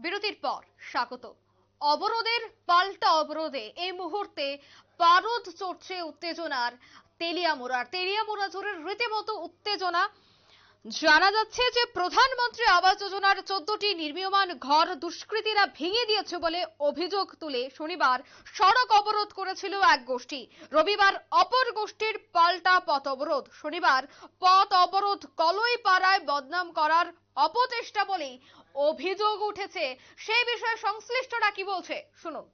বিরতির পর স্বাগত। অবরোধের পাল্টা অবরোধে এই মুহূর্তে পারদ চড়ছে উত্তেজনার তেলিয়ামুড়া জুড়ে রীতিমতো উত্তেজনা। জানা যাচ্ছে যে প্রধানমন্ত্রী আবাস যোজনার 14টি নির্মীয়মান ঘর দুষ্কৃতীরা ভেঙে দিয়েছে বলে অভিযোগ তুলে শনিবার সড়ক অবরোধ করেছিল এক গোষ্ঠী। রবিবার অপর গোষ্ঠীর পাল্টা পথ অবরোধ। শনিবার পথ অবরোধ কলইপাড়ায় বদনাম করার অপচেষ্টা বলেই অভিযোগ উঠেছে। সেই বিষয়ে সংশ্লিষ্টরা কি বলছে শুনুন।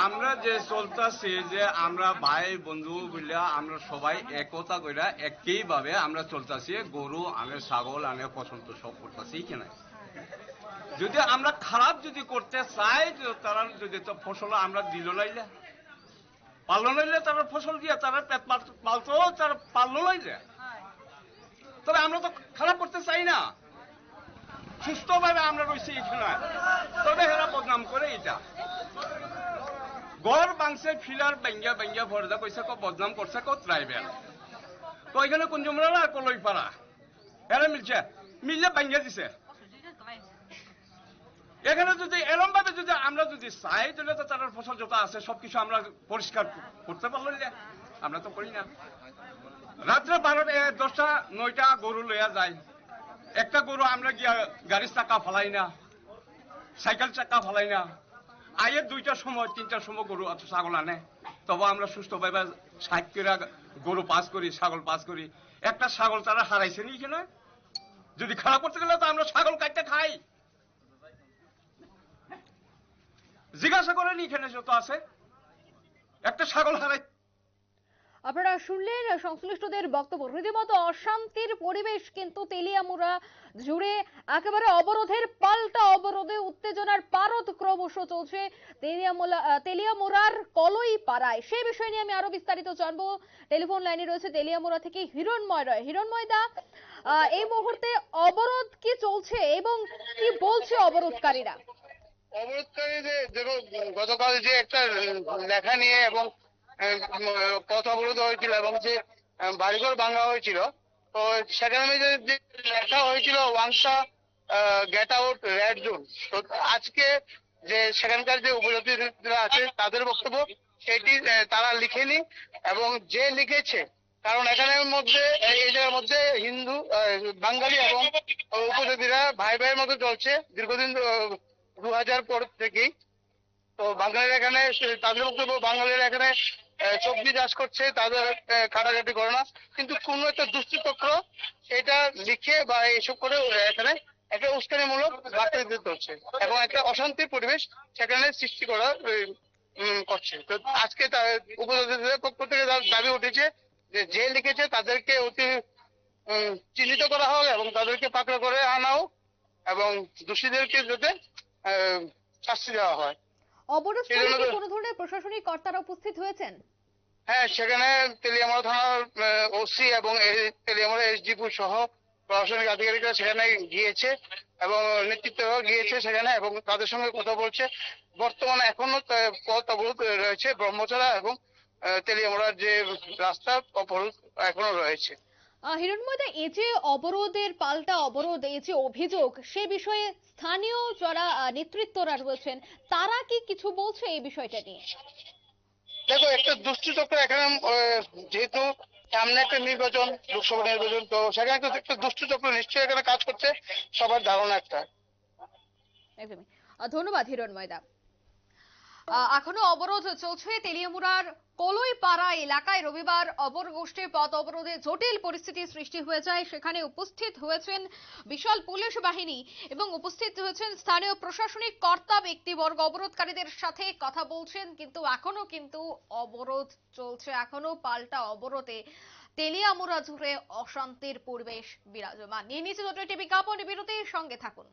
আমরা যে চলতেছি যে আমরা ভাই বন্ধু বলিয়া আমরা সবাই একতা কইরা একই ভাবে আমরা চলতেছি। গরু আনে, ছাগল আনে, পছন্দ সব করতেছি কিনা। যদি আমরা খারাপ যদি করতে চাই, তারা যদি তো ফসল আমরা দিল নাইলে পারলো নাইলে, তারা ফসল দিয়ে তারা পেট পালতো, তারা পারলো নাইলে। তবে আমরা তো খারাপ করতে চাই না, সুস্থ ভাবে আমরা রয়েছি এখানে। তবে এরা বদনাম করে এটা গড় বাংসে ফিলার ব্যাঙ্গা ব্যাঙ্গা ভরদা কইসা বদনাম করছে ট্রাইবেল। তো এখানে কুঞ্জুমরা আর কলইপাড়া এরা মিললে ব্যাঙ্গা দিছে। এখানে যদি এরম ভাবে যদি আমরা যদি চাই, তাহলে তো তার ফসল যত আছে সবকিছু আমরা পরিষ্কার করতে পারলো না। আমরা তো করি না। রাত্রে 10টা 9টা গরু লইয়া যায়। একটা গরু আমরা গিয়া গাড়ির চাকা ফালাই না, সাইকেল চাকা ফালাই না। আয়ের 2টার সময় 3টার সময় গরু ছাগল আনে, তবে আমরা সুস্থভাবে 60 করে গরু পাস করি, ছাগল পাস করি। একটা ছাগল তারা হারাইছে নি কিনা। যদি খারাপ করতে গেলে তো আমরা ছাগল কাটতে খাই। জিজ্ঞাসা করে নি এখানে যত আছে একটা ছাগল হারাই। আপনারা শুনলেন সংশ্লিষ্টদের বক্তব্য। রীতিমতো অশান্তির পরিবেশ কিন্তু তেলিয়ামুড়া জুড়ে। একেবারে অবরোধের পাল্টা অবরোধে উত্তেজনার পারদ ক্রমশ চলছে তেলিয়ামুড়ার কলইপাড়ায়। সেই বিষয় নিয়ে আমি আরো বিস্তারিত জানবো। টেলিফোন লাইনে রয়েছে তেলিয়ামুড়া থেকে হিরণময় রয়। হিরণময় দা, এই মুহূর্তে অবরোধ কি চলছে এবং কি বলছে অবরোধকারীরা? অবরোধকারীদের দেখো, গতকাল যে একটা লেখা নিয়ে এবং পথ অবরোধ হয়েছিল এবং যে বাড়িঘর ভাঙা হয়েছিল, তো সেখানে যে লেখা হয়েছিল ওয়াংশা গেট আউট রেড জোন। তো আজকে যে সেখানকার যে উপজাতিরা আছে তাদের বক্তব্য সেটি তারা লিখেনি, এবং যে লিখেছে, কারণ এখানের মধ্যে এই জায়গার মধ্যে হিন্দু বাঙালি এবং উপজাতিরা ভাই ভাইয়ের মতো চলছে দীর্ঘদিন 2000 পর থেকেই। তো বাঙালিরা এখানে, তাদের বক্তব্য বাঙালিরা এখানে সবজি চাষ করছে, তাদের কাটাকাটি করে না, কিন্তু কোন একটা দুষ্টচক্র এটা লিখে বা এইসব করে এখানে একটা উস্কানিমূলক বার্তা দিতে হচ্ছে এবং একটা অশান্তির পরিবেশ সেখানে সৃষ্টি করা করছে। তো আজকে উপজাতিদের পক্ষ থেকে দাবি উঠেছে যে যে লিখেছে তাদেরকে অতি চিহ্নিত করা হোক এবং তাদেরকে পাকড়া করে আনা হোক এবং দোষীদেরকে যাতে শাস্তি দেওয়া হয়। অবরোধস্থলে কি কোনো ধরনের প্রশাসনিক কর্তারা উপস্থিত হয়েছেন? হ্যাঁ, সেখানে তেলিয়ামুড়া থানার ওসি এবং তেলিয়ামুড়া এসডিপি সহ প্রশাসনিক আধিকারিকরা সেখানে গিয়েছে এবং নেতৃত্ব গিয়েছে সেখানে এবং তাদের সঙ্গে কথা বলছে। বর্তমানে এখনো পথ অবরোধ রয়েছে, ব্রহ্মছড়া এবং তেলিয়ামুড়ার যে রাস্তা অবরোধ এখনো রয়েছে। হিরণময় দা, এই যে অবরোধের পাল্টা অবরোধ, এই যে অভিযোগ, সে বিষয়ে স্থানীয় যারা নেতৃত্বরা রয়েছেন তারা কি কিছু বলছে এই বিষয়টা নিয়ে? দেখো, একটা দুষ্টচক্র এখানে, যেহেতু সামনে একটা নির্বাচন, লোকসভা নির্বাচন, তো সেখানে একটা দুষ্টচক্র নিশ্চয়ই এখানে কাজ করছে, সবার ধারণা একটা। একদমই। ধন্যবাদ হিরণময় দা। এখনো অবরোধ চলছে তেলিয়ামুড়ার কলইপাড়া এলাকায়। রবিবার অপর গোষ্ঠীর পথ অবরোধে জটিল পরিস্থিতি সৃষ্টি হয়ে যায়। সেখানে উপস্থিত হয়েছেন বিশাল পুলিশ বাহিনী এবং উপস্থিত হয়েছেন স্থানীয় প্রশাসনিক কর্তা ব্যক্তিবর্গ। অবরোধকারীদের সাথে কথা বলছেন, কিন্তু এখনো অবরোধ চলছে। এখনো পাল্টা অবরোধে তেলিয়ামুড়া জুড়ে অশান্তির পরিবেশ বিরাজমান। নিয়ে নিচে ছোট একটি বিজ্ঞাপন, বিরতির সঙ্গে থাকুন।